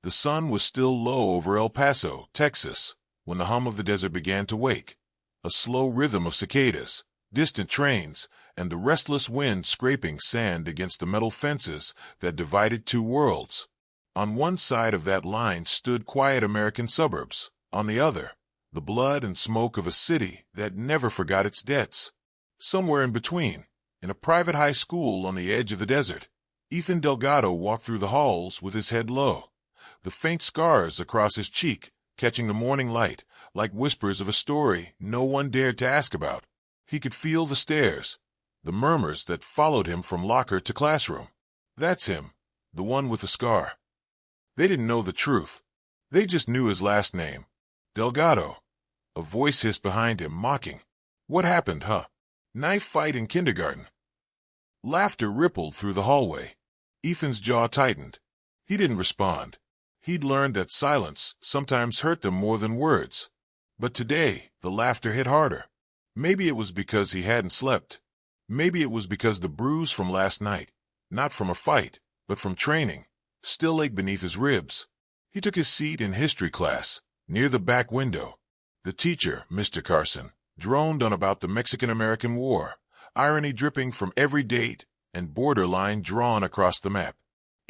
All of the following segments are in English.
The sun was still low over El Paso, Texas, when the hum of the desert began to wake. A slow rhythm of cicadas, distant trains, and the restless wind scraping sand against the metal fences that divided two worlds. On one side of that line stood quiet American suburbs. On the other, the blood and smoke of a city that never forgot its debts. Somewhere in between, in a private high school on the edge of the desert, Ethan Delgado walked through the halls with his head low, the faint scars across his cheek catching the morning light like whispers of a story no one dared to ask about. He could feel the stares, the murmurs that followed him from locker to classroom. That's him, the one with the scar. They didn't know the truth. They just knew his last name. Delgado. A voice hissed behind him, mocking. What happened, huh? Knife fight in kindergarten. Laughter rippled through the hallway. Ethan's jaw tightened. He didn't respond. He'd learned that silence sometimes hurt them more than words. But today, the laughter hit harder. Maybe it was because he hadn't slept. Maybe it was because the bruise from last night, not from a fight, but from training, still ached beneath his ribs. He took his seat in history class, near the back window. The teacher, Mr. Carson, droned on about the Mexican-American War, irony dripping from every date and borderline drawn across the map.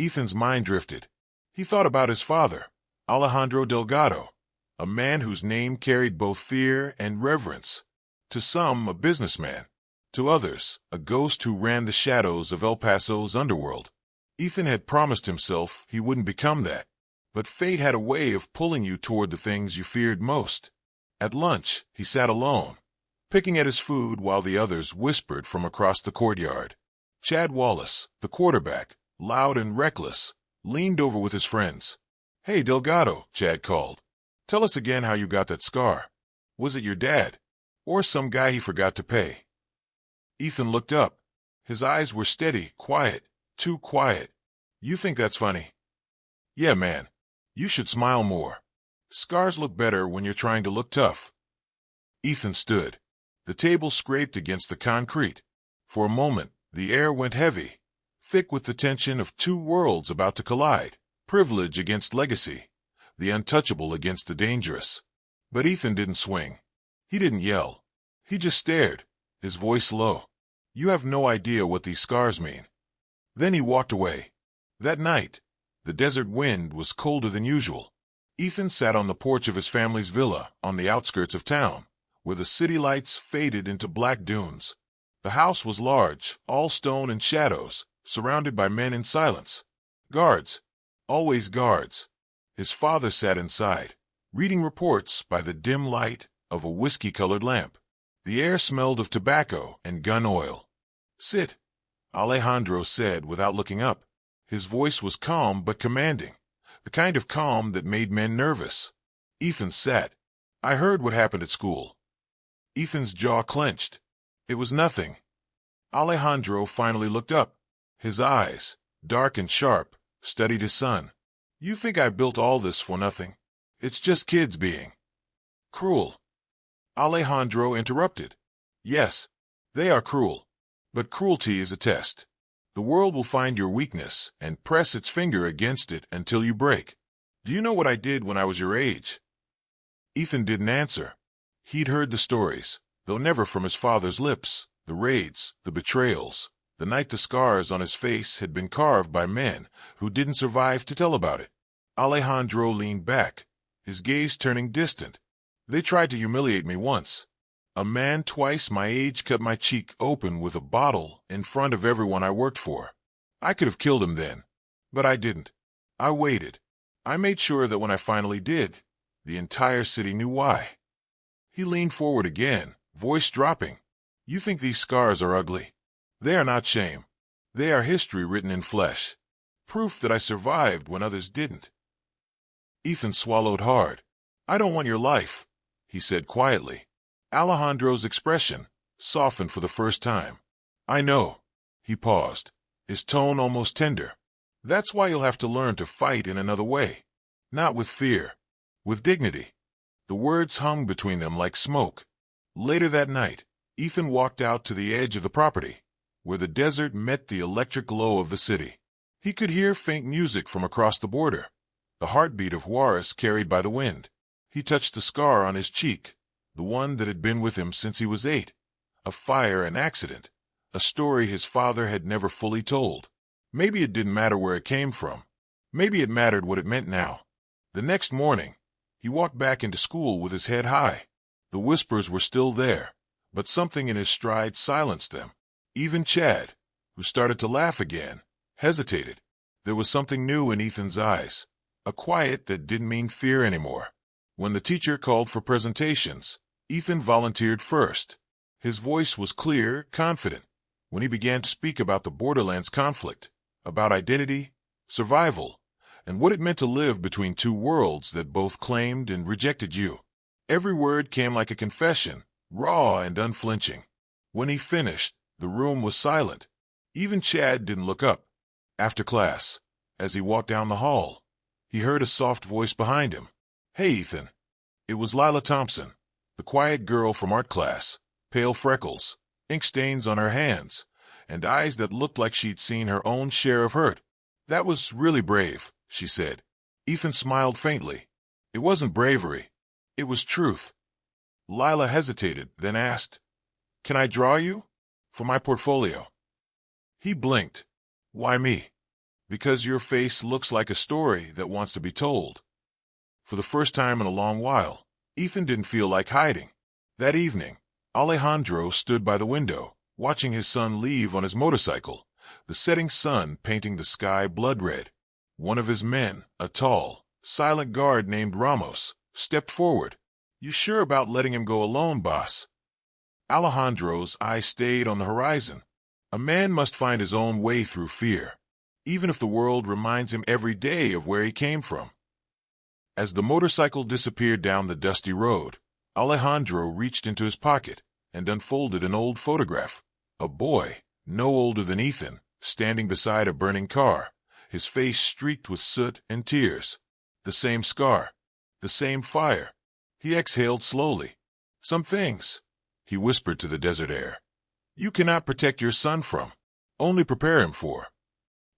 Ethan's mind drifted. He thought about his father, Alejandro Delgado, a man whose name carried both fear and reverence. To some, a businessman. To others, a ghost who ran the shadows of El Paso's underworld. Ethan had promised himself he wouldn't become that. But fate had a way of pulling you toward the things you feared most. At lunch, he sat alone, picking at his food while the others whispered from across the courtyard. Chad Wallace, the quarterback, loud and reckless, leaned over with his friends. Hey, Delgado, Chad called. Tell us again how you got that scar. Was it your dad? Or some guy he forgot to pay? Ethan looked up. His eyes were steady, quiet, too quiet. You think that's funny? Yeah, man. You should smile more. Scars look better when you're trying to look tough. Ethan stood. The table scraped against the concrete. For a moment, the air went heavy, thick with the tension of two worlds about to collide, privilege against legacy, the untouchable against the dangerous. But Ethan didn't swing. He didn't yell. He just stared, his voice low. You have no idea what these scars mean. Then he walked away. That night, the desert wind was colder than usual. Ethan sat on the porch of his family's villa on the outskirts of town, where the city lights faded into black dunes. The house was large, all stone and shadows, surrounded by men in silence. Guards. Always guards. His father sat inside, reading reports by the dim light of a whiskey-colored lamp. The air smelled of tobacco and gun oil. Sit, Alejandro said without looking up. His voice was calm but commanding, the kind of calm that made men nervous. Ethan sat. I heard what happened at school. Ethan's jaw clenched. It was nothing. Alejandro finally looked up. His eyes, dark and sharp, studied his son. You think I built all this for nothing? It's just kids being cruel. Alejandro interrupted. Yes, they are cruel. But cruelty is a test. The world will find your weakness and press its finger against it until you break. Do you know what I did when I was your age? Ethan didn't answer. He'd heard the stories, though never from his father's lips, the raids, the betrayals, the night the scars on his face had been carved by men who didn't survive to tell about it. Alejandro leaned back, his gaze turning distant. They tried to humiliate me once. A man twice my age cut my cheek open with a bottle in front of everyone I worked for. I could have killed him then, but I didn't. I waited. I made sure that when I finally did, the entire city knew why. He leaned forward again, voice dropping. You think these scars are ugly? They are not shame. They are history written in flesh. Proof that I survived when others didn't. Ethan swallowed hard. I don't want your life, he said quietly. Alejandro's expression softened for the first time. I know. He paused, his tone almost tender. That's why you'll have to learn to fight in another way. Not with fear. With dignity. The words hung between them like smoke. Later that night, Ethan walked out to the edge of the property, where the desert met the electric glow of the city. He could hear faint music from across the border, the heartbeat of Juarez carried by the wind. He touched the scar on his cheek, the one that had been with him since he was 8. A fire, an accident, a story his father had never fully told. Maybe it didn't matter where it came from. Maybe it mattered what it meant now. The next morning, he walked back into school with his head high. The whispers were still there, but something in his stride silenced them. Even Chad, who started to laugh again, hesitated. There was something new in Ethan's eyes, a quiet that didn't mean fear anymore. When the teacher called for presentations, Ethan volunteered first. His voice was clear, confident. When he began to speak about the Borderlands conflict, about identity, survival, and what it meant to live between two worlds that both claimed and rejected you, every word came like a confession, raw and unflinching. When he finished, the room was silent. Even Chad didn't look up. After class, as he walked down the hall, he heard a soft voice behind him. "Hey, Ethan." It was Lila Thompson, the quiet girl from art class, pale freckles, ink stains on her hands, and eyes that looked like she'd seen her own share of hurt. "That was really brave," she said. Ethan smiled faintly. It wasn't bravery. It was truth. Lila hesitated, then asked, "Can I draw you? For my portfolio?" He blinked. "Why me?" "Because your face looks like a story that wants to be told." For the first time in a long while, Ethan didn't feel like hiding. That evening, Alejandro stood by the window, watching his son leave on his motorcycle, the setting sun painting the sky blood red. One of his men, a tall, silent guard named Ramos, stepped forward. "You sure about letting him go alone, boss?" Alejandro's eyes stayed on the horizon. A man must find his own way through fear, even if the world reminds him every day of where he came from. As the motorcycle disappeared down the dusty road, Alejandro reached into his pocket and unfolded an old photograph. A boy, no older than Ethan, standing beside a burning car, his face streaked with soot and tears. The same scar, the same fire. He exhaled slowly. "Some things," he whispered to the desert air, "you cannot protect your son from, only prepare him for."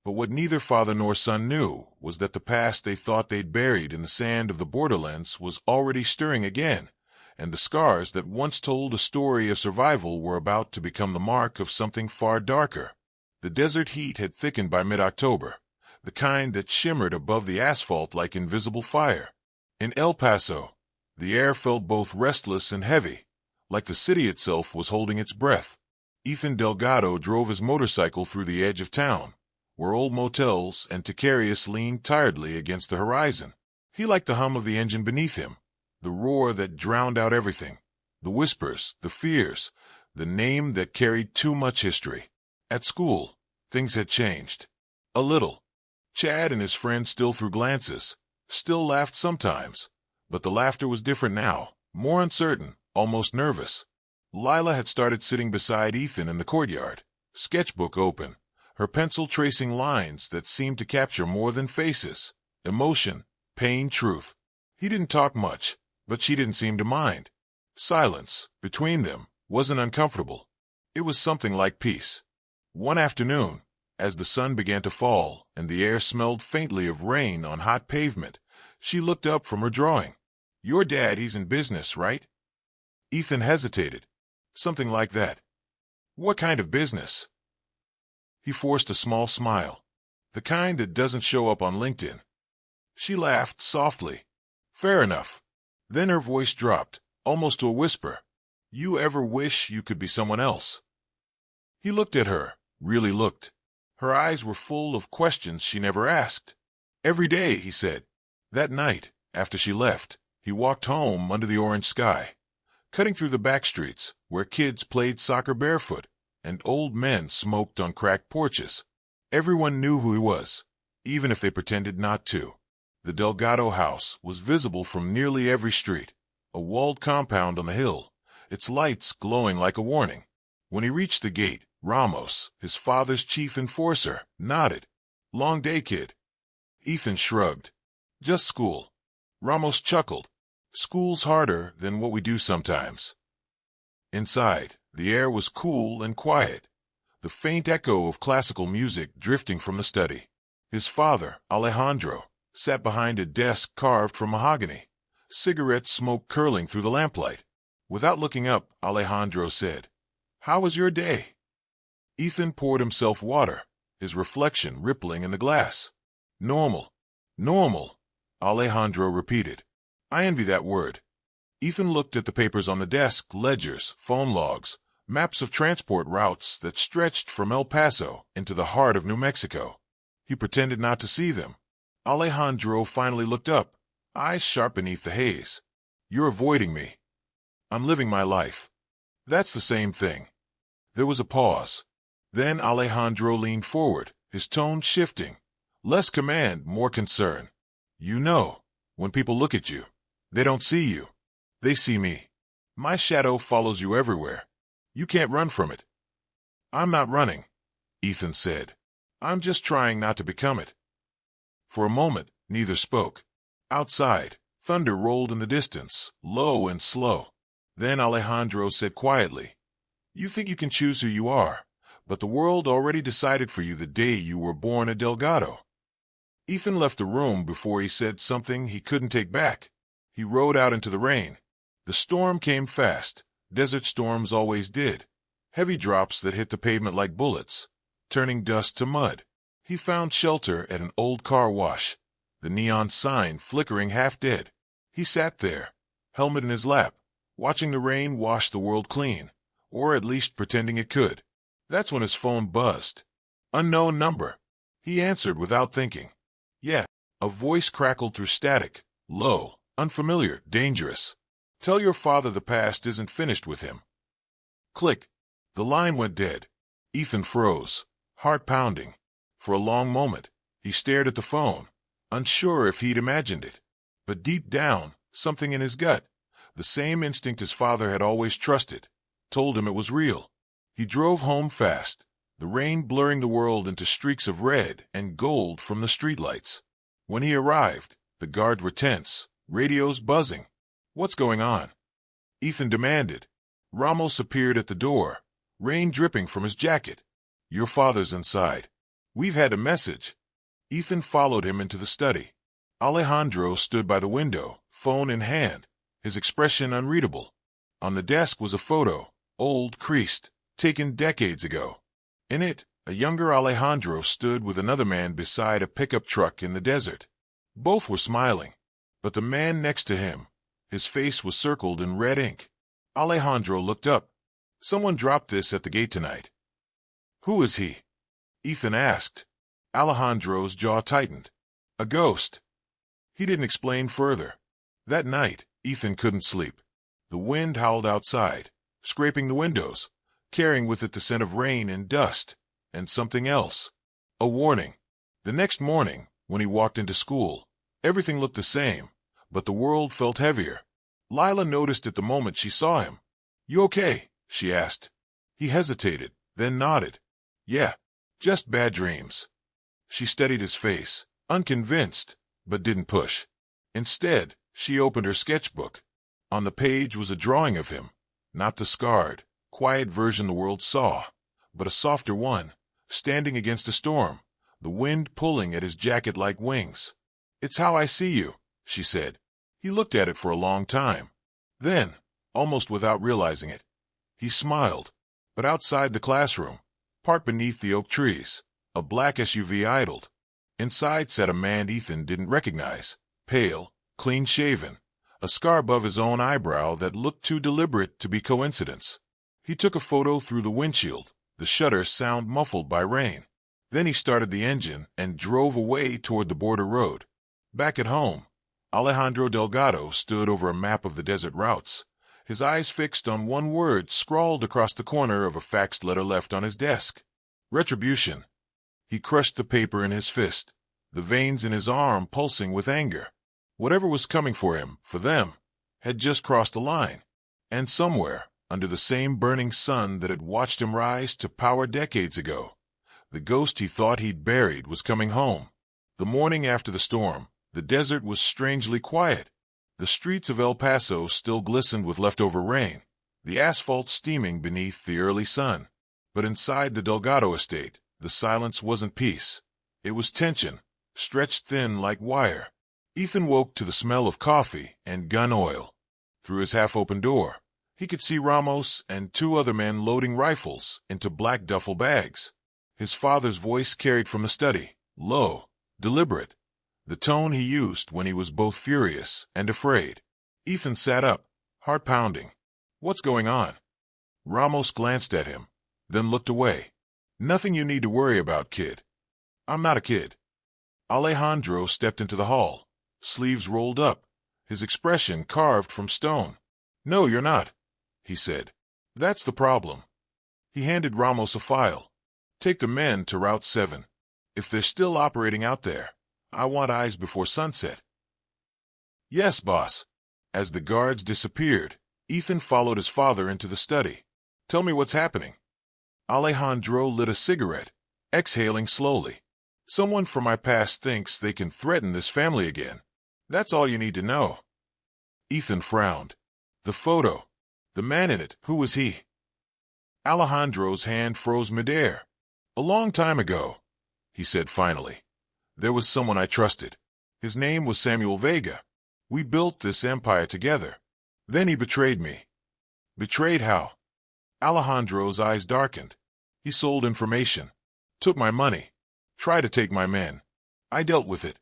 But what neither father nor son knew was that the past they thought they'd buried in the sand of the borderlands was already stirring again, and the scars that once told a story of survival were about to become the mark of something far darker. The desert heat had thickened by mid-October, the kind that shimmered above the asphalt like invisible fire. In El Paso, the air felt both restless and heavy, like the city itself was holding its breath. Ethan Delgado drove his motorcycle through the edge of town, where old motels and taquerias leaned tiredly against the horizon. He liked the hum of the engine beneath him, the roar that drowned out everything, the whispers, the fears, the name that carried too much history. At school, things had changed. A little. Chad and his friends still threw glances, still laughed sometimes, but the laughter was different now, more uncertain, almost nervous. Lila had started sitting beside Ethan in the courtyard, sketchbook open, her pencil tracing lines that seemed to capture more than faces, emotion, pain, truth. He didn't talk much, but she didn't seem to mind. Silence, between them, wasn't uncomfortable. It was something like peace. One afternoon, as the sun began to fall and the air smelled faintly of rain on hot pavement, she looked up from her drawing. "Your dad, he's in business, right?" Ethan hesitated. "Something like that." "What kind of business?" He forced a small smile, the kind that doesn't show up on LinkedIn. She laughed softly. "Fair enough." Then her voice dropped, almost to a whisper. "You ever wish you could be someone else?" He looked at her, really looked. Her eyes were full of questions she never asked. "Every day," he said. That night, after she left, he walked home under the orange sky, cutting through the back streets where kids played soccer barefoot and old men smoked on cracked porches. Everyone knew who he was, even if they pretended not to. The Delgado house was visible from nearly every street, a walled compound on the hill, its lights glowing like a warning. When he reached the gate, Ramos, his father's chief enforcer, nodded. "Long day, kid." Ethan shrugged. "Just school." Ramos chuckled. "School's harder than what we do sometimes." Inside, the air was cool and quiet, the faint echo of classical music drifting from the study. His father, Alejandro, sat behind a desk carved from mahogany, cigarette smoke curling through the lamplight. Without looking up, Alejandro said, "How was your day?" Ethan poured himself water, his reflection rippling in the glass. "Normal. Normal," Alejandro repeated. "I envy that word." Ethan looked at the papers on the desk, ledgers, phone logs, maps of transport routes that stretched from El Paso into the heart of New Mexico. He pretended not to see them. Alejandro finally looked up, eyes sharp beneath the haze. "You're avoiding me." "I'm living my life." "That's the same thing." There was a pause. Then Alejandro leaned forward, his tone shifting. Less command, more concern. "You know, when people look at you, they don't see you. They see me. My shadow follows you everywhere. You can't run from it." "I'm not running," Ethan said. "I'm just trying not to become it." For a moment, neither spoke. Outside, thunder rolled in the distance, low and slow. Then Alejandro said quietly, "You think you can choose who you are, but the world already decided for you the day you were born a Delgado." Ethan left the room before he said something he couldn't take back. He rode out into the rain. The storm came fast. Desert storms always did. Heavy drops that hit the pavement like bullets, turning dust to mud. He found shelter at an old car wash, the neon sign flickering half dead. He sat there, helmet in his lap, watching the rain wash the world clean, or at least pretending it could. That's when his phone buzzed. Unknown number. He answered without thinking. "Yeah." A voice crackled through static, low, unfamiliar, dangerous. "Tell your father the past isn't finished with him." Click. The line went dead. Ethan froze, heart pounding. For a long moment, he stared at the phone, unsure if he'd imagined it. But deep down, something in his gut, the same instinct his father had always trusted, told him it was real. He drove home fast, the rain blurring the world into streaks of red and gold from the streetlights. When he arrived, the guards were tense, radios buzzing. "What's going on?" Ethan demanded. Ramos appeared at the door, rain dripping from his jacket. "Your father's inside. We've had a message." Ethan followed him into the study. Alejandro stood by the window, phone in hand, his expression unreadable. On the desk was a photo, old, creased, taken decades ago. In it, a younger Alejandro stood with another man beside a pickup truck in the desert. Both were smiling, but the man next to him, his face was circled in red ink. Alejandro looked up. "Someone dropped this at the gate tonight." "Who is he?" Ethan asked. Alejandro's jaw tightened. "A ghost." He didn't explain further. That night, Ethan couldn't sleep. The wind howled outside, scraping the windows, carrying with it the scent of rain and dust, and something else. A warning. The next morning, when he walked into school, everything looked the same, but the world felt heavier. Lila noticed at the moment she saw him. "You okay?" she asked. He hesitated, then nodded. "Yeah, just bad dreams." She studied his face, unconvinced, but didn't push. Instead, she opened her sketchbook. On the page was a drawing of him, not the scarred, quiet version the world saw, but a softer one, standing against a storm, the wind pulling at his jacket like wings. "It's how I see you," she said. He looked at it for a long time. Then, almost without realizing it, he smiled. But outside the classroom, parked beneath the oak trees, a black SUV idled. Inside sat a man Ethan didn't recognize, pale, clean-shaven, a scar above his own eyebrow that looked too deliberate to be coincidence. He took a photo through the windshield, the shutter sound muffled by rain. Then he started the engine and drove away toward the border road. Back at home, Alejandro Delgado stood over a map of the desert routes, his eyes fixed on one word scrawled across the corner of a faxed letter left on his desk. Retribution. He crushed the paper in his fist, the veins in his arm pulsing with anger. Whatever was coming for him, for them, had just crossed the line. And somewhere, under the same burning sun that had watched him rise to power decades ago, the ghost he thought he'd buried was coming home. The morning after the storm, the desert was strangely quiet. The streets of El Paso still glistened with leftover rain, the asphalt steaming beneath the early sun. But inside the Delgado estate, the silence wasn't peace. It was tension, stretched thin like wire. Ethan woke to the smell of coffee and gun oil. Through his half-open door, he could see Ramos and two other men loading rifles into black duffel bags. His father's voice carried from the study, low, deliberate, the tone he used when he was both furious and afraid. Ethan sat up, heart pounding. "What's going on?" Ramos glanced at him, then looked away. "Nothing you need to worry about, kid." "I'm not a kid." Alejandro stepped into the hall, sleeves rolled up, his expression carved from stone. "No, you're not," he said. "That's the problem." He handed Ramos a file. "Take the men to Route 7. If they're still operating out there, I want eyes before sunset." "Yes, boss." As the guards disappeared, Ethan followed his father into the study. "Tell me what's happening." Alejandro lit a cigarette, exhaling slowly. "Someone from my past thinks they can threaten this family again. That's all you need to know." Ethan frowned. "The photo. The man in it, who was he?" Alejandro's hand froze midair. "A long time ago," he said finally, "there was someone I trusted. His name was Samuel Vega. We built this empire together. Then he betrayed me." "Betrayed how?" Alejandro's eyes darkened. "He sold information, took my money, tried to take my men. I dealt with it."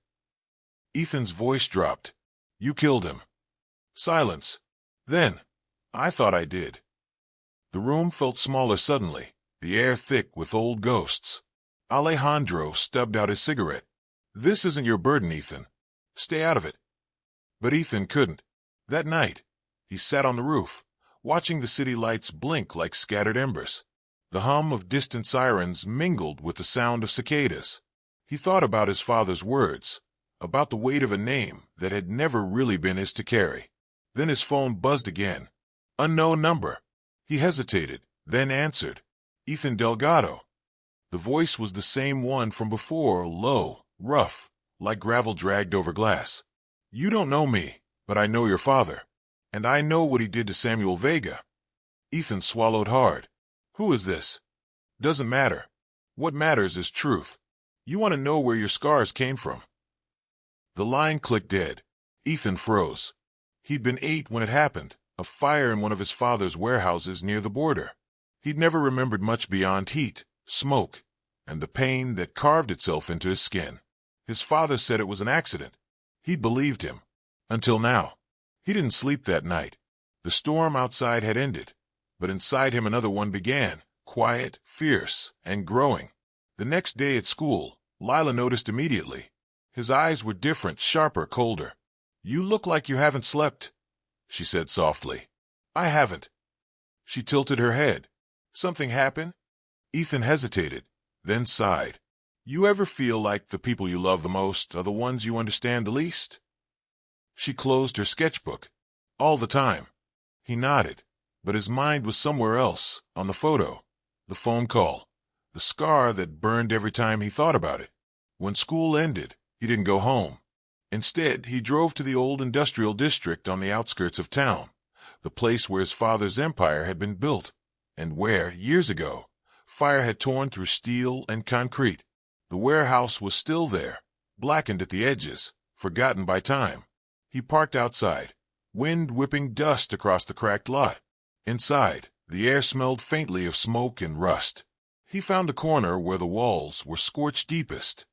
Ethan's voice dropped. "You killed him." Silence. "Then, I thought I did." The room felt smaller suddenly, the air thick with old ghosts. Alejandro stubbed out his cigarette. "This isn't your burden, Ethan. Stay out of it." But Ethan couldn't. That night, he sat on the roof, watching the city lights blink like scattered embers. The hum of distant sirens mingled with the sound of cicadas. He thought about his father's words, about the weight of a name that had never really been his to carry. Then his phone buzzed again. Unknown number. He hesitated, then answered. "Ethan Delgado." The voice was the same one from before, low, rough, like gravel dragged over glass. "You don't know me, but I know your father. And I know what he did to Samuel Vega." Ethan swallowed hard. "Who is this?" "Doesn't matter. What matters is truth. You want to know where your scars came from." The line clicked dead. Ethan froze. He'd been 8 when it happened, a fire in one of his father's warehouses near the border. He'd never remembered much beyond heat, smoke, and the pain that carved itself into his skin. His father said it was an accident. He believed him. Until now. He didn't sleep that night. The storm outside had ended, but inside him another one began, quiet, fierce, and growing. The next day at school, Lila noticed immediately. His eyes were different, sharper, colder. "You look like you haven't slept," she said softly. "I haven't." She tilted her head. "Something happened?" Ethan hesitated, then sighed. "You ever feel like the people you love the most are the ones you understand the least?" She closed her sketchbook. "All the time." He nodded, but his mind was somewhere else, on the photo, the phone call, the scar that burned every time he thought about it. When school ended, he didn't go home. Instead, he drove to the old industrial district on the outskirts of town, the place where his father's empire had been built, and where, years ago, fire had torn through steel and concrete. The warehouse was still there, blackened at the edges, forgotten by time. He parked outside, wind whipping dust across the cracked lot. Inside, the air smelled faintly of smoke and rust. He found the corner where the walls were scorched deepest.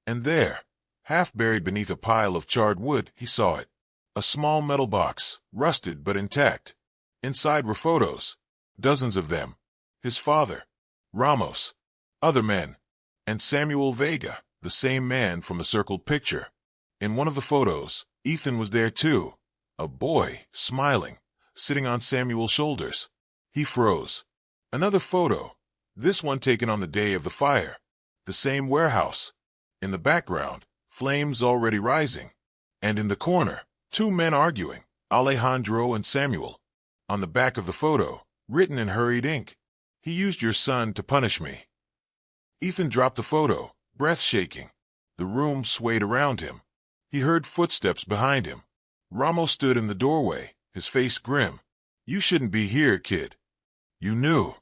And there, half buried beneath a pile of charred wood, he saw it. A small metal box, rusted but intact. Inside were photos, dozens of them. His father, Ramos, other men, and Samuel Vega, the same man from the circled picture. In one of the photos, Ethan was there too, a boy, smiling, sitting on Samuel's shoulders. He froze. Another photo, this one taken on the day of the fire. The same warehouse. In the background, flames already rising. And in the corner, 2 men arguing, Alejandro and Samuel. On the back of the photo, written in hurried ink, "He used your son to punish me." Ethan dropped the photo, breath shaking. The room swayed around him. He heard footsteps behind him. Ramos stood in the doorway, his face grim. "You shouldn't be here, kid." "You knew,"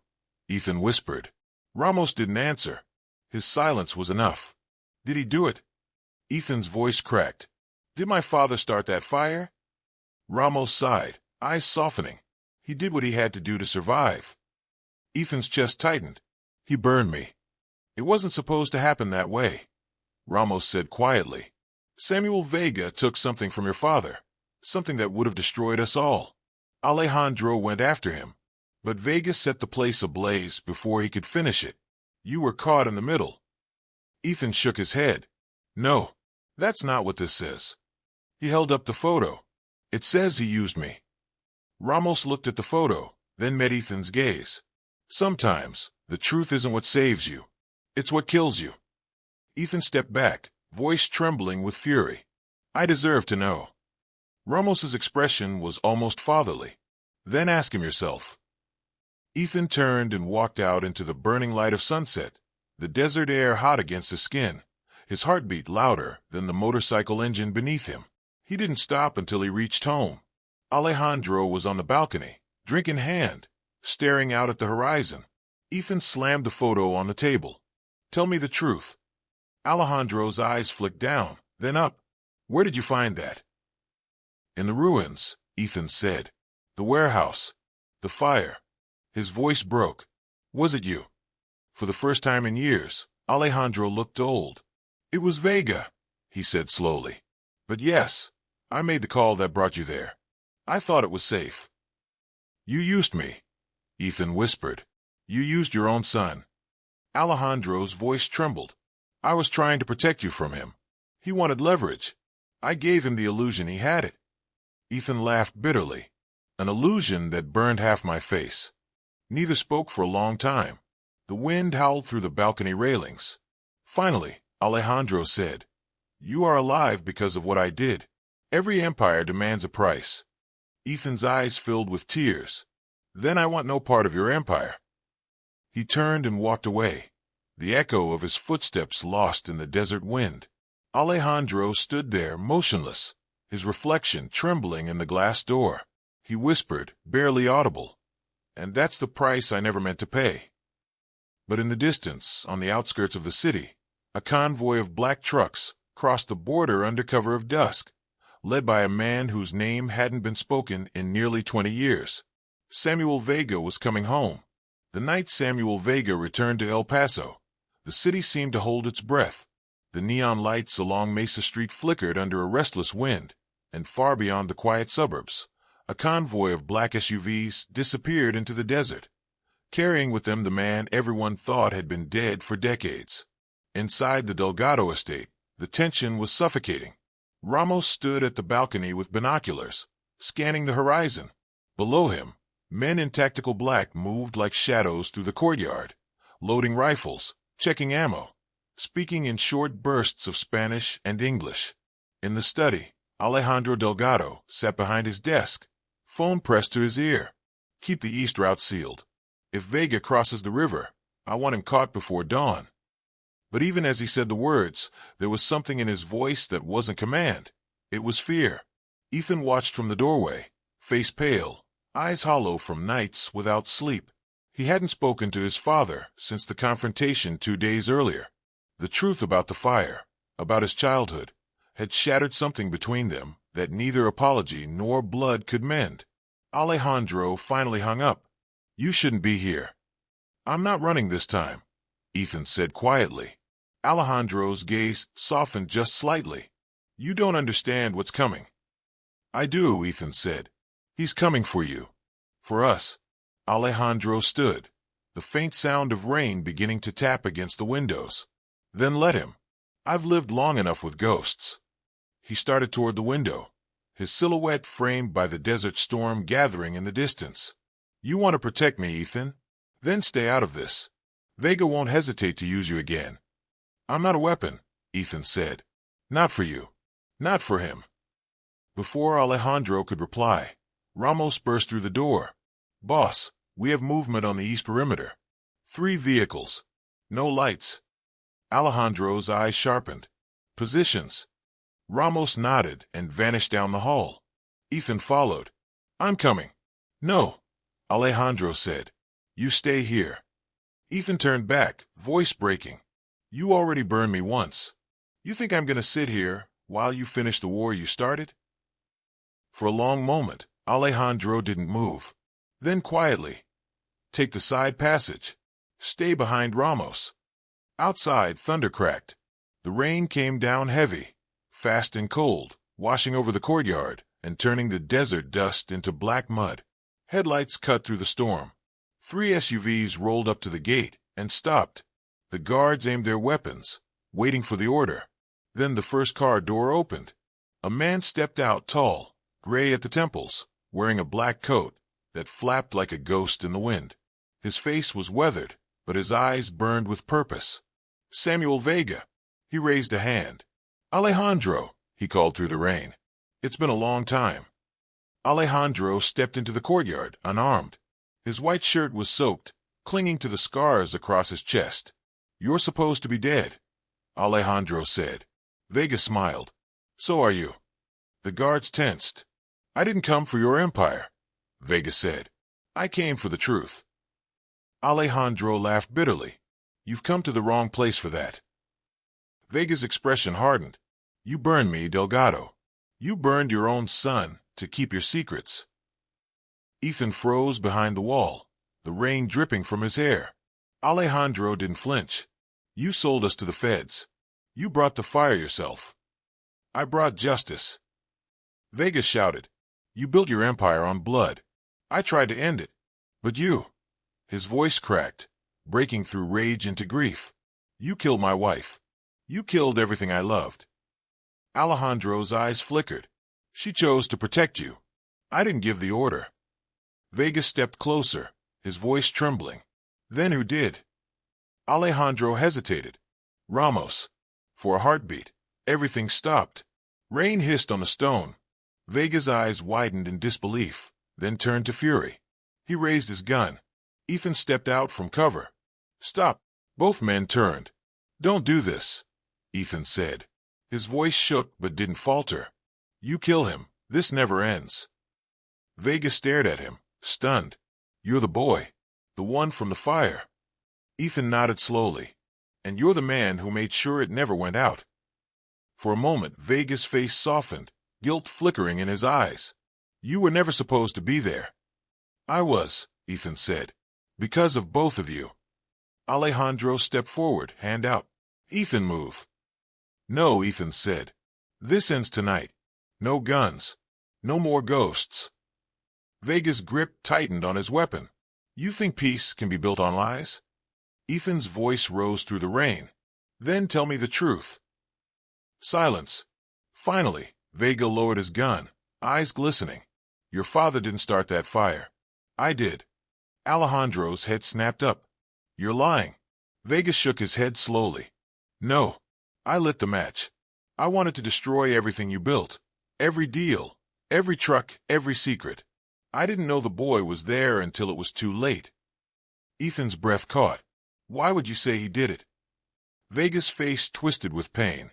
Ethan whispered. Ramos didn't answer. His silence was enough. "Did he do it?" Ethan's voice cracked. Did my father start that fire? Ramos sighed, eyes softening. He did what he had to do to survive. Ethan's chest tightened. He burned me. It wasn't supposed to happen that way, Ramos said quietly. Samuel Vega took something from your father, something that would have destroyed us all. Alejandro went after him, but Vega set the place ablaze before he could finish it. You were caught in the middle. Ethan shook his head. No, that's not what this says. He held up the photo. It says he used me. Ramos looked at the photo, then met Ethan's gaze. Sometimes, the truth isn't what saves you. It's what kills you. Ethan stepped back, voice trembling with fury. I deserve to know. Ramos's expression was almost fatherly. Then ask him yourself. Ethan turned and walked out into the burning light of sunset, the desert air hot against his skin, his heartbeat louder than the motorcycle engine beneath him. He didn't stop until he reached home. Alejandro was on the balcony, drink in hand, staring out at the horizon. Ethan slammed the photo on the table. Tell me the truth. Alejandro's eyes flicked down, then up. Where did you find that? In the ruins, Ethan said. The warehouse. The fire. His voice broke. Was it you? For the first time in years, Alejandro looked old. It was Vega, he said slowly. But yes, I made the call that brought you there. I thought it was safe. You used me, Ethan whispered. You used your own son. Alejandro's voice trembled. I was trying to protect you from him. He wanted leverage. I gave him the illusion he had it. Ethan laughed bitterly. An illusion that burned half my face. Neither spoke for a long time. The wind howled through the balcony railings. Finally, Alejandro said, You are alive because of what I did. Every empire demands a price. Ethan's eyes filled with tears. Then I want no part of your empire. He turned and walked away, the echo of his footsteps lost in the desert wind. Alejandro stood there motionless, his reflection trembling in the glass door. He whispered, barely audible, And that's the price I never meant to pay. But in the distance, on the outskirts of the city, a convoy of black trucks crossed the border under cover of dusk, led by a man whose name hadn't been spoken in nearly 20 years. Samuel Vega was coming home. The night Samuel Vega returned to El Paso, the city seemed to hold its breath. The neon lights along Mesa Street flickered under a restless wind, and far beyond the quiet suburbs, a convoy of black SUVs disappeared into the desert, carrying with them the man everyone thought had been dead for decades. Inside the Delgado estate, the tension was suffocating. Ramos stood at the balcony with binoculars, scanning the horizon. Below him, men in tactical black moved like shadows through the courtyard, loading rifles, checking ammo, speaking in short bursts of Spanish and English. In the study, Alejandro Delgado sat behind his desk, phone pressed to his ear. Keep the east route sealed. If Vega crosses the river, I want him caught before dawn. But even as he said the words, there was something in his voice that wasn't command. It was fear. Ethan watched from the doorway, face pale, eyes hollow from nights without sleep. He hadn't spoken to his father since the confrontation 2 days earlier. The truth about the fire, about his childhood, had shattered something between them that neither apology nor blood could mend. Alejandro finally hung up. You shouldn't be here. I'm not running this time, Ethan said quietly. Alejandro's gaze softened just slightly. You don't understand what's coming. I do, Ethan said. He's coming for you. For us. Alejandro stood, the faint sound of rain beginning to tap against the windows. Then let him. I've lived long enough with ghosts. He started toward the window, his silhouette framed by the desert storm gathering in the distance. You want to protect me, Ethan? Then stay out of this. Vega won't hesitate to use you again. I'm not a weapon, Ethan said. Not for you. Not for him. Before Alejandro could reply, Ramos burst through the door. Boss, we have movement on the east perimeter. 3 vehicles. No lights. Alejandro's eyes sharpened. Positions. Ramos nodded and vanished down the hall. Ethan followed. I'm coming. No, Alejandro said. You stay here. Ethan turned back, voice breaking. You already burned me once. You think I'm gonna sit here while you finish the war you started? For a long moment, Alejandro didn't move. Then quietly, take the side passage. Stay behind Ramos. Outside, thunder cracked. The rain came down heavy, fast and cold, washing over the courtyard and turning the desert dust into black mud. Headlights cut through the storm. 3 SUVs rolled up to the gate and stopped. The guards aimed their weapons, waiting for the order. Then the first car door opened. A man stepped out, tall, gray at the temples, wearing a black coat that flapped like a ghost in the wind. His face was weathered, but his eyes burned with purpose. Samuel Vega. He raised a hand. Alejandro, he called through the rain. It's been a long time. Alejandro stepped into the courtyard, unarmed. His white shirt was soaked, clinging to the scars across his chest. You're supposed to be dead, Alejandro said. Vega smiled. So are you. The guards tensed. I didn't come for your empire, Vega said. I came for the truth. Alejandro laughed bitterly. You've come to the wrong place for that. Vega's expression hardened. You burned me, Delgado. You burned your own son to keep your secrets. Ethan froze behind the wall, the rain dripping from his hair. Alejandro didn't flinch. You sold us to the feds. You brought the fire yourself. I brought justice. Vega shouted. You built your empire on blood. I tried to end it. But you... His voice cracked, breaking through rage into grief. You killed my wife. You killed everything I loved. Alejandro's eyes flickered. She chose to protect you. I didn't give the order. Vega stepped closer, his voice trembling. Then who did? Alejandro hesitated. Ramos. For a heartbeat, everything stopped. Rain hissed on the stone. Vega's eyes widened in disbelief, then turned to fury. He raised his gun. Ethan stepped out from cover. Stop. Both men turned. Don't do this, Ethan said. His voice shook but didn't falter. You kill him. This never ends. Vega stared at him, stunned. You're the boy. The one from the fire. Ethan nodded slowly. And you're the man who made sure it never went out. For a moment, Vega's face softened, guilt flickering in his eyes. You were never supposed to be there. I was, Ethan said. Because of both of you. Alejandro stepped forward, hand out. Ethan, move. No, Ethan said. This ends tonight. No guns. No more ghosts. Vega's grip tightened on his weapon. You think peace can be built on lies? Ethan's voice rose through the rain. Then tell me the truth. Silence. Finally, Vega lowered his gun, eyes glistening. Your father didn't start that fire. I did. Alejandro's head snapped up. You're lying. Vega shook his head slowly. No. I lit the match. I wanted to destroy everything you built. Every deal. Every truck. Every secret. I didn't know the boy was there until it was too late. Ethan's breath caught. Why would you say he did it? Vega's face twisted with pain.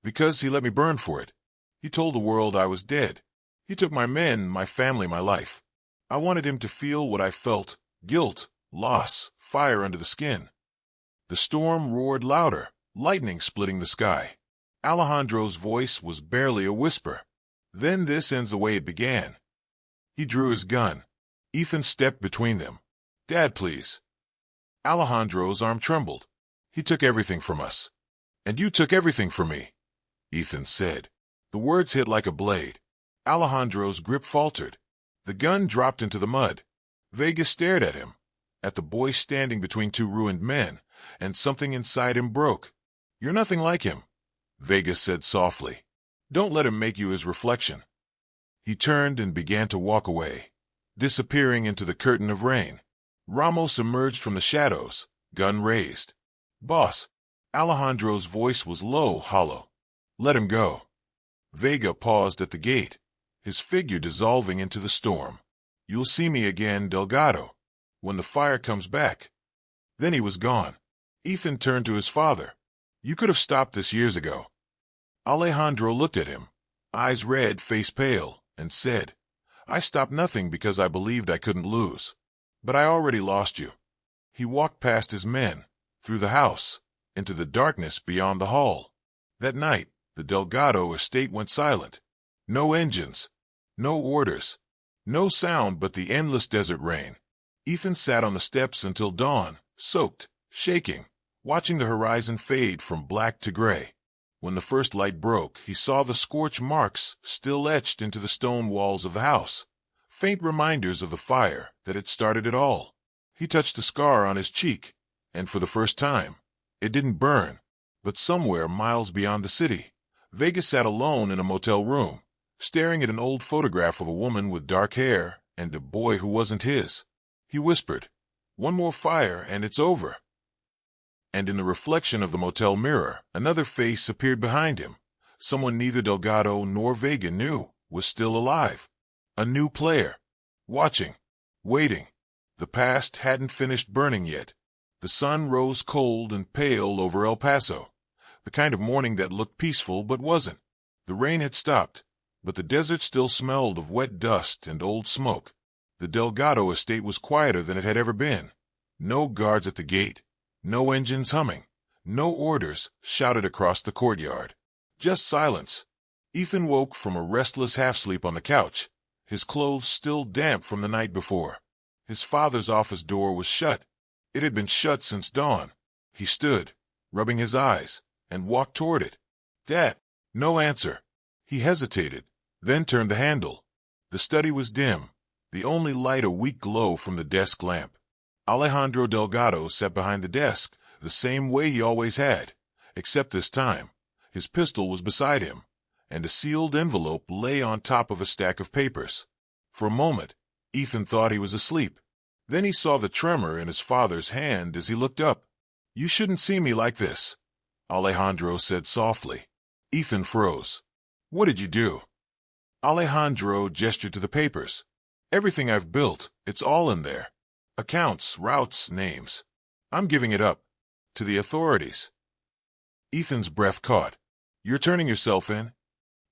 Because he let me burn for it. He told the world I was dead. He took my men, my family, my life. I wanted him to feel what I felt. Guilt, loss, fire under the skin. The storm roared louder, lightning splitting the sky. Alejandro's voice was barely a whisper. Then this ends the way it began. He drew his gun. Ethan stepped between them. Dad, please. Alejandro's arm trembled. He took everything from us. And you took everything from me, Ethan said. The words hit like a blade. Alejandro's grip faltered. The gun dropped into the mud. Vega stared at him, at the boy standing between two ruined men, and something inside him broke. You're nothing like him, Vega said softly. Don't let him make you his reflection. He turned and began to walk away, disappearing into the curtain of rain. Ramos emerged from the shadows, gun raised. Boss. Alejandro's voice was low, hollow. Let him go. Vega paused at the gate, his figure dissolving into the storm. You'll see me again, Delgado, when the fire comes back. Then he was gone. Ethan turned to his father. You could have stopped this years ago. Alejandro looked at him, eyes red, face pale, and said, I stopped nothing because I believed I couldn't lose. But I already lost you. He walked past his men, through the house, into the darkness beyond the hall. That night, the Delgado estate went silent. No engines, no orders, no sound but the endless desert rain. Ethan sat on the steps until dawn, soaked, shaking, watching the horizon fade from black to gray. When the first light broke, he saw the scorch marks still etched into the stone walls of the house, faint reminders of the fire that had started it all. He touched the scar on his cheek, and for the first time, it didn't burn. But somewhere miles beyond the city, Vega sat alone in a motel room, staring at an old photograph of a woman with dark hair and a boy who wasn't his. He whispered, "One more fire and it's over." And in the reflection of the motel mirror, another face appeared behind him. Someone neither Delgado nor Vega knew was still alive. A new player. Watching. Waiting. The past hadn't finished burning yet. The sun rose cold and pale over El Paso. The kind of morning that looked peaceful but wasn't. The rain had stopped, but the desert still smelled of wet dust and old smoke. The Delgado estate was quieter than it had ever been. No guards at the gate. No engines humming. No orders shouted across the courtyard. Just silence. Ethan woke from a restless half-sleep on the couch, his clothes still damp from the night before. His father's office door was shut. It had been shut since dawn. He stood, rubbing his eyes, and walked toward it. "Dad." No answer. He hesitated, then turned the handle. The study was dim, the only light a weak glow from the desk lamp. Alejandro Delgado sat behind the desk, the same way he always had, except this time, his pistol was beside him, and a sealed envelope lay on top of a stack of papers. For a moment, Ethan thought he was asleep. Then he saw the tremor in his father's hand as he looked up. "You shouldn't see me like this," Alejandro said softly. Ethan froze. "What did you do?" Alejandro gestured to the papers. "Everything I've built, it's all in there. Accounts, routes, names. I'm giving it up. To the authorities." Ethan's breath caught. "You're turning yourself in?"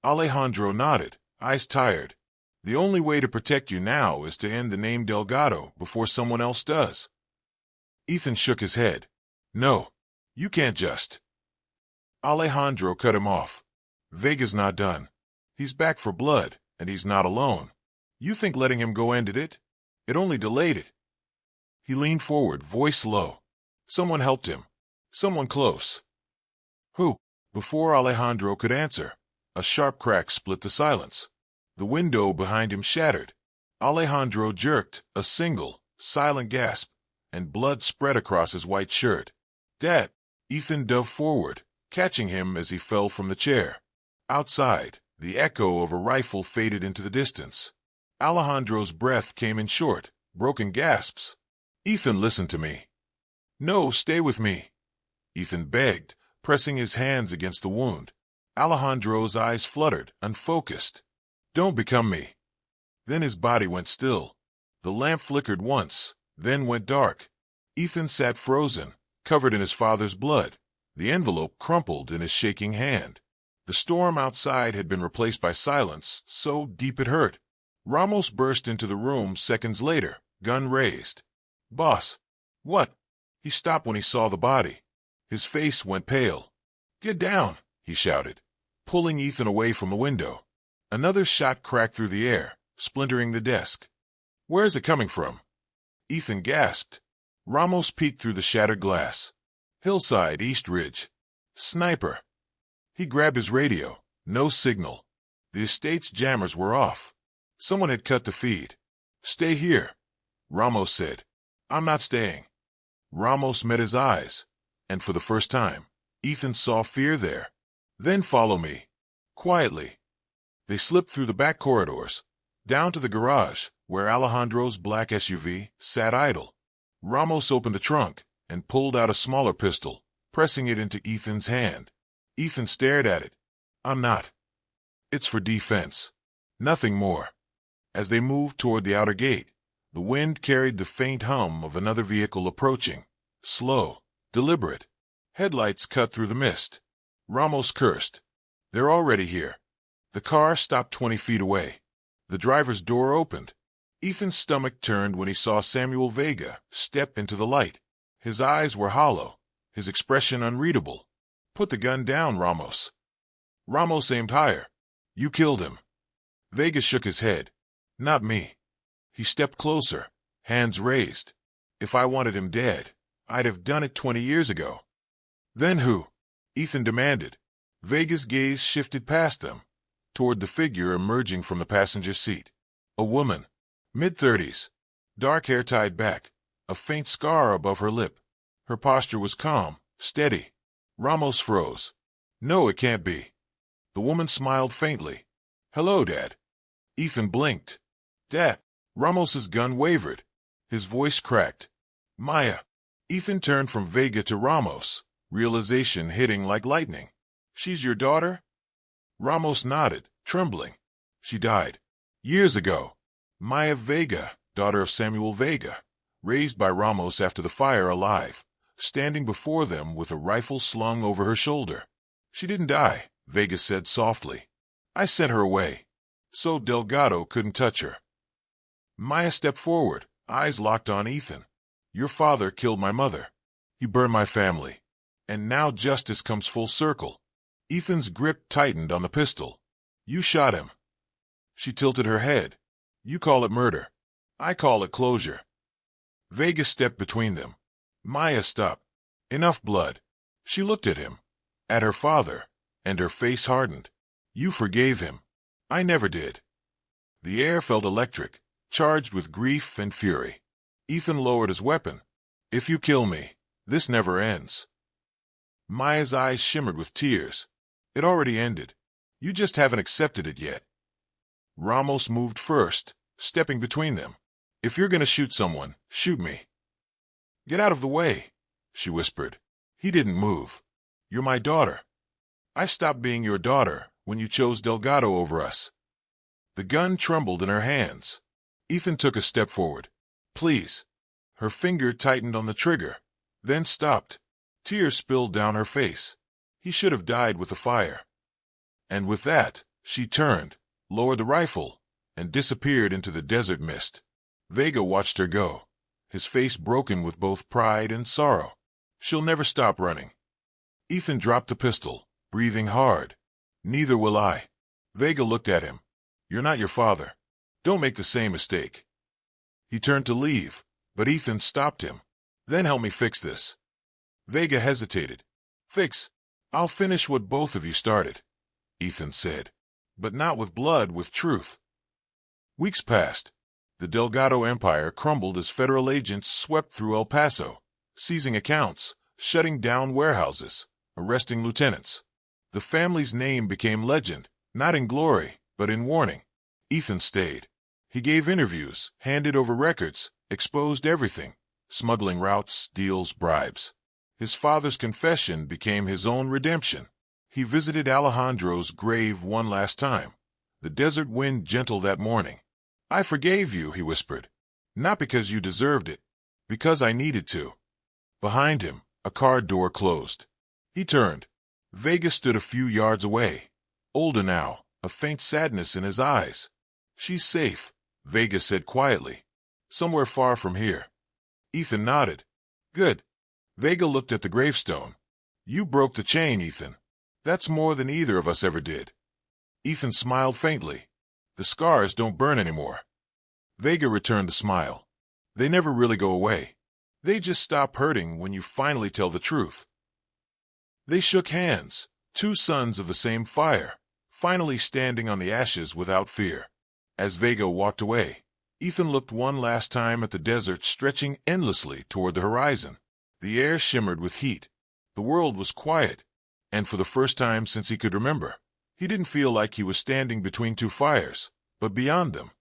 Alejandro nodded, eyes tired. "The only way to protect you now is to end the name Delgado before someone else does." Ethan shook his head. "No, you can't just." Alejandro cut him off. "Vega's not done. He's back for blood, and he's not alone. You think letting him go ended it? It only delayed it." He leaned forward, voice low. Someone helped him. Someone close. "Who?" Before Alejandro could answer, a sharp crack split the silence. The window behind him shattered. Alejandro jerked a single, silent gasp, and blood spread across his white shirt. "Dad!" Ethan dove forward, catching him as he fell from the chair. Outside, the echo of a rifle faded into the distance. Alejandro's breath came in short, broken gasps. "Ethan, listen to me." "No, stay with me," Ethan begged, pressing his hands against the wound. Alejandro's eyes fluttered, unfocused. "Don't become me." Then his body went still. The lamp flickered once, then went dark. Ethan sat frozen, covered in his father's blood, the envelope crumpled in his shaking hand. The storm outside had been replaced by silence, so deep it hurt. Ramos burst into the room seconds later, gun raised. "Boss." "What?" He stopped when he saw the body. His face went pale. "Get down," he shouted, pulling Ethan away from the window. Another shot cracked through the air, splintering the desk. "Where is it coming from?" Ethan gasped. Ramos peeked through the shattered glass. "Hillside, East Ridge. Sniper." He grabbed his radio. No signal. The estate's jammers were off. Someone had cut the feed. "Stay here," Ramos said. "I'm not staying." Ramos met his eyes, and for the first time, Ethan saw fear there. "Then follow me." Quietly. They slipped through the back corridors, down to the garage, where Alejandro's black SUV sat idle. Ramos opened the trunk and pulled out a smaller pistol, pressing it into Ethan's hand. Ethan stared at it. "I'm not. It's for defense. Nothing more." As they moved toward the outer gate, the wind carried the faint hum of another vehicle approaching, slow, deliberate. Headlights cut through the mist. Ramos cursed. "They're already here." The car stopped 20 feet away. The driver's door opened. Ethan's stomach turned when he saw Samuel Vega step into the light. His eyes were hollow, his expression unreadable. "Put the gun down, Ramos," Ramos aimed higher. You killed him. Vega shook his head. Not me. He stepped closer, hands raised. If I wanted him dead, I'd have done it 20 years ago. Then who? Ethan demanded. Vega's gaze shifted past them, toward the figure emerging from the passenger seat. A woman, mid-30s, dark hair tied back, a faint scar above her lip. Her posture was calm, steady. Ramos froze. No, it can't be. The woman smiled faintly. Hello, Dad. Ethan blinked. Dad. Ramos's gun wavered. His voice cracked. Maya. Ethan turned from Vega to Ramos, realization hitting like lightning. She's your daughter? Ramos nodded, trembling. She died. Years ago. Maya Vega, daughter of Samuel Vega, raised by Ramos after the fire alive, standing before them with a rifle slung over her shoulder. She didn't die, Vega said softly. I sent her away, so Delgado couldn't touch her. Maya stepped forward, eyes locked on Ethan. Your father killed my mother. He burned my family. And now justice comes full circle. Ethan's grip tightened on the pistol. You shot him. She tilted her head. You call it murder. I call it closure. Vega stepped between them. Maya stopped. Enough blood. She looked at him, at her father, and her face hardened. You forgave him. I never did. The air felt electric, charged with grief and fury. Ethan lowered his weapon. If you kill me, this never ends. Maya's eyes shimmered with tears. It already ended. You just haven't accepted it yet. Ramos moved first, stepping between them. If you're going to shoot someone, shoot me. Get out of the way, she whispered. He didn't move. You're my daughter. I stopped being your daughter when you chose Delgado over us. The gun trembled in her hands. Ethan took a step forward. Please. Her finger tightened on the trigger, then stopped. Tears spilled down her face. He should have died with the fire. And with that, she turned, lowered the rifle, and disappeared into the desert mist. Vega watched her go, his face broken with both pride and sorrow. She'll never stop running. Ethan dropped the pistol, breathing hard. Neither will I. Vega looked at him. You're not your father. Don't make the same mistake. He turned to leave, but Ethan stopped him. Then help me fix this. Vega hesitated. Fix? I'll finish what both of you started, Ethan said. But not with blood, with truth. Weeks passed. The Delgado Empire crumbled as federal agents swept through El Paso, seizing accounts, shutting down warehouses, arresting lieutenants. The family's name became legend, not in glory, but in warning. Ethan stayed. He gave interviews, handed over records, exposed everything, smuggling routes, deals, bribes. His father's confession became his own redemption. He visited Alejandro's grave one last time. The desert wind gentle that morning. I forgave you, he whispered. Not because you deserved it, because I needed to. Behind him, a car door closed. He turned. Vega stood a few yards away. Older now, a faint sadness in his eyes. She's safe, Vega said quietly. Somewhere far from here. Ethan nodded. Good. Vega looked at the gravestone. You broke the chain, Ethan. That's more than either of us ever did. Ethan smiled faintly. The scars don't burn anymore. Vega returned the smile. They never really go away. They just stop hurting when you finally tell the truth. They shook hands, two sons of the same fire, finally standing on the ashes without fear. As Vega walked away, Ethan looked one last time at the desert stretching endlessly toward the horizon. The air shimmered with heat. The world was quiet, and for the first time since he could remember, he didn't feel like he was standing between two fires, but beyond them,